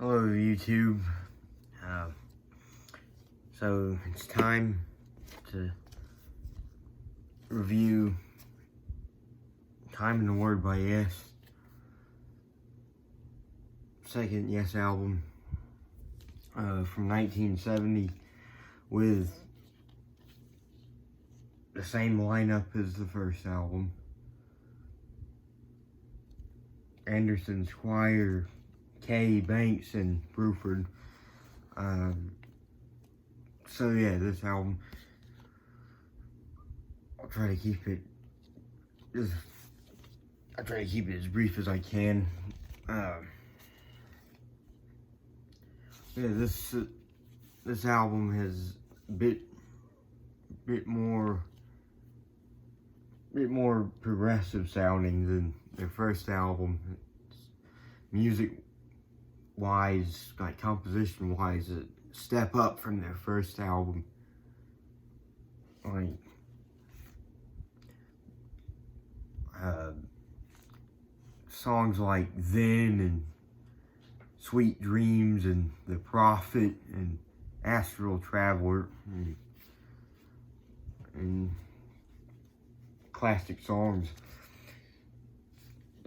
Hello YouTube. Uh, so it's time to review Time in the Word by Yes. Second Yes album from 1970 with the same lineup as the first album. Anderson, Squire, Kay, Banks, and Bruford. So yeah, this album, I'll try to keep it as brief as I can. Yeah, this album has a bit more progressive sounding than their first album. It's music wise, like composition wise, a step up from their first album. Like songs like Then and Sweet Dreams and The Prophet and Astral Traveler and classic songs.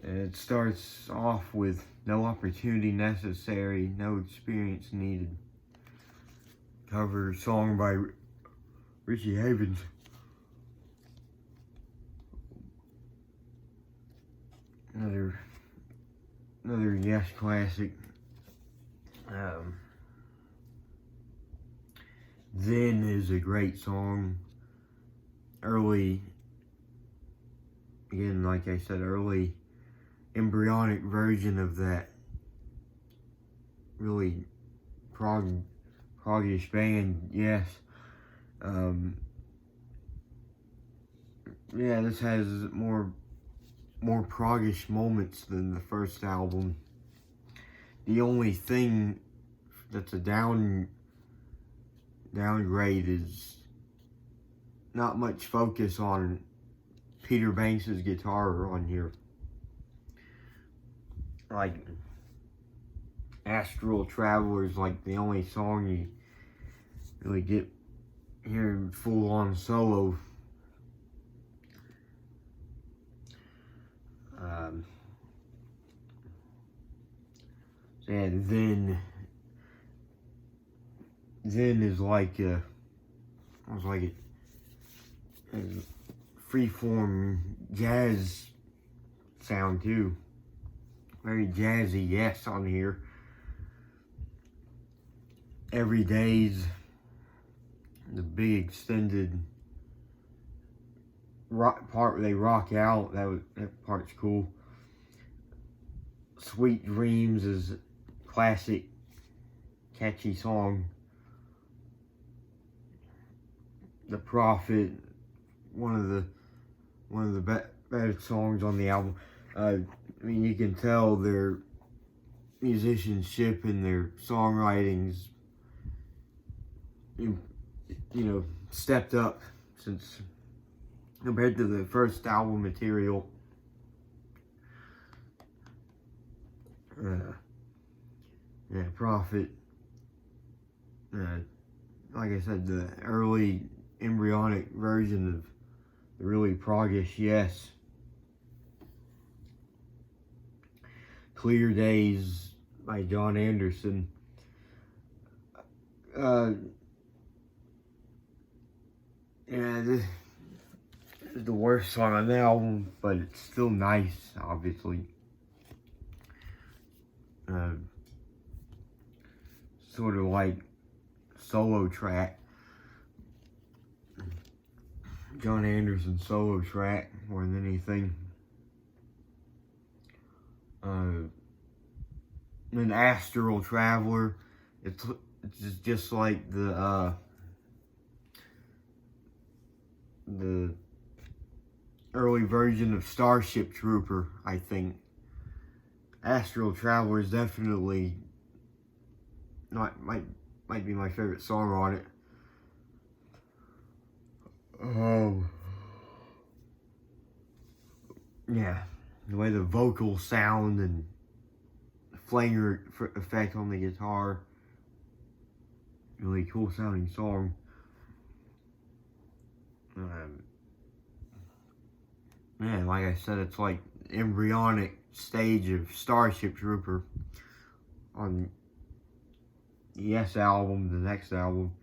It starts off with No Opportunity Necessary, No Experience Needed. Cover song by Richie Havens. Another Yes classic. Then is a great song. Early, again, like I said, early embryonic version of that really proggish band, Yes. Yeah, this has more proggish moments than the first album. The only thing that's a downgrade is not much focus on Peter Banks' guitar on here. Like Astral Traveler is like the only song you really get hearing full on solo. And then is like a freeform jazz sound too. Very jazzy Yes on here. Every Day's the big extended rock part where they rock out. That part's cool. Sweet Dreams is a classic, catchy song. The Prophet, one of the better songs on the album. I mean, you can tell their musicianship and their songwritings, you know, stepped up since compared to the first album material. Yeah, Prophet. Like I said, the early embryonic version of the really proggish Yes. Clear Days by John Anderson. Yeah, this is the worst song on the album, but it's still nice, obviously. Sort of like solo track. John Anderson solo track more than anything. An Astral Traveler. It's just like the early version of Starship Trooper, I think. Astral Traveler is definitely might be my favorite song on it. Yeah, the way the vocals sound and flanger effect on the guitar. Really cool sounding song. Man, like I said, it's like embryonic stage of Starship Trooper on the Yes album, the next album.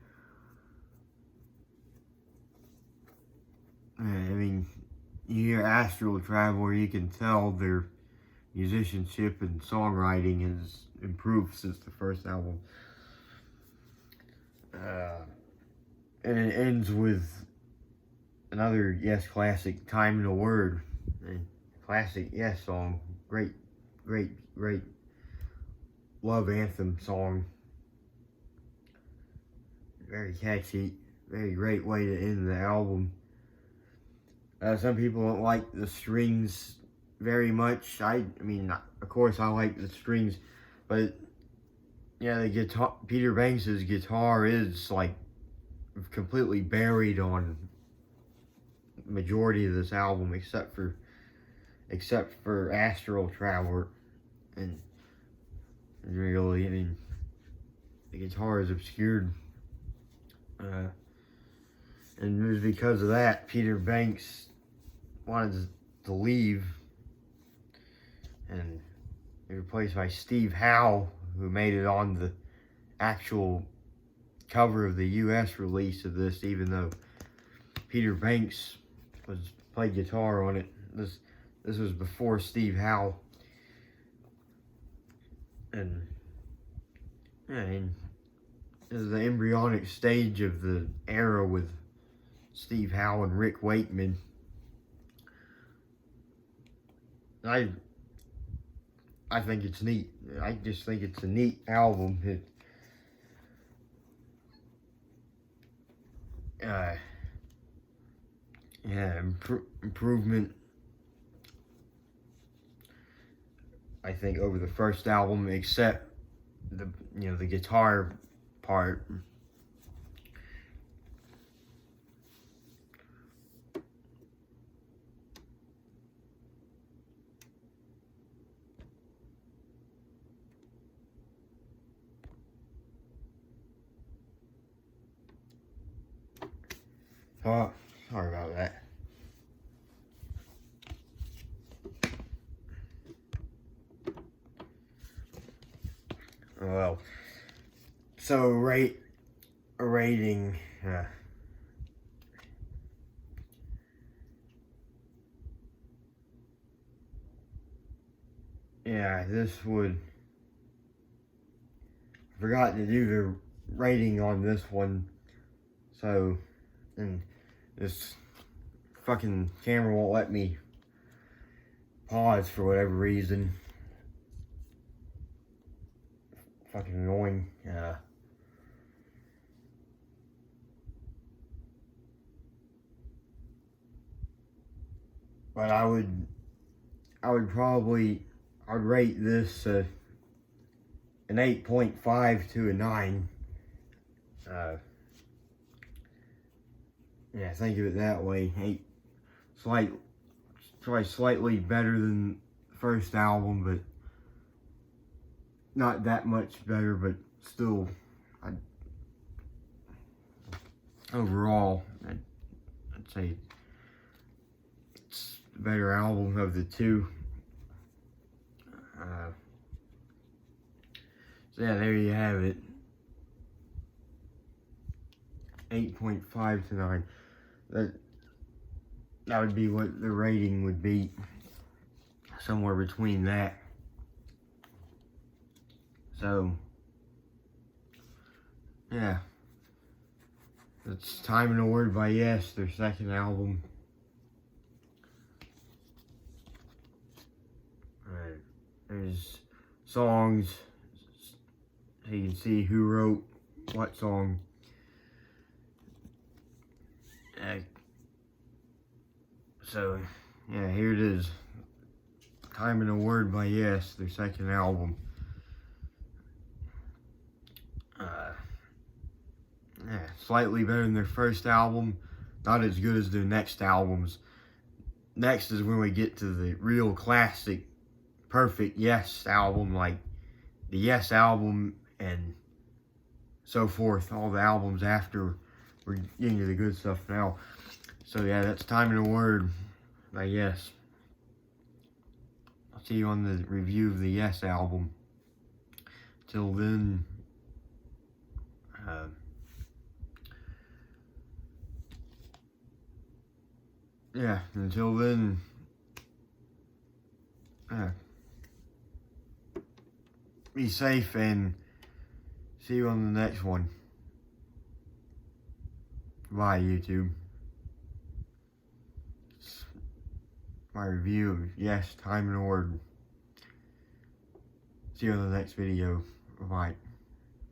I mean, you hear Astral Traveler, you can tell their musicianship and songwriting has improved since the first album. And it ends with another Yes classic, Time in a Word. A classic Yes song. Great love anthem song. Very catchy. Very great way to end the album. Some people don't like the strings very much. I mean, of course I like the strings, but yeah, the guitar, Peter Banks's guitar is like completely buried on majority of this album, except for Astral Traveler, and really, I mean, the guitar is obscured, and it was because of that Peter Banks wanted to leave and be replaced by Steve Howe, who made it on the actual cover of the US release of this, even though Peter Banks played guitar on it. This was before Steve Howe. And yeah, I mean, this is the embryonic stage of the era with Steve Howe and Rick Wakeman. I think it's neat. I just think it's a neat album. Improvement, I think, over the first album, except the guitar part. Oh, sorry about that. Well, so rating. Yeah, this would. I forgot to do the rating on this one, so, and this fucking camera won't let me pause for whatever reason. Fucking annoying. But I would rate this an 8.5 to a 9. Yeah, think of it that way. 8, probably slightly better than the first album, but not that much better, but still, overall, I'd say it's the better album of the two. So yeah, there you have it. 8.5 to 9. That would be what the rating would be. Somewhere between that. So, yeah. It's Time in a Word by Yes, their second album. Alright. There's songs. So you can see who wrote what song. So, yeah, here it is. Time in a Word by Yes, their second album. Yeah, slightly better than their first album. Not as good as their next albums. Next is when we get to the real classic, perfect Yes album, like the Yes album and so forth, all the albums after. We're getting to the good stuff now. So yeah, that's Time and a Word by Yes. I'll see you on the review of the Yes album. Till then, yeah, until then, be safe and see you on the next one. Bye, YouTube. It's my review of Yes, Time and a Word. See you on the next video. Bye.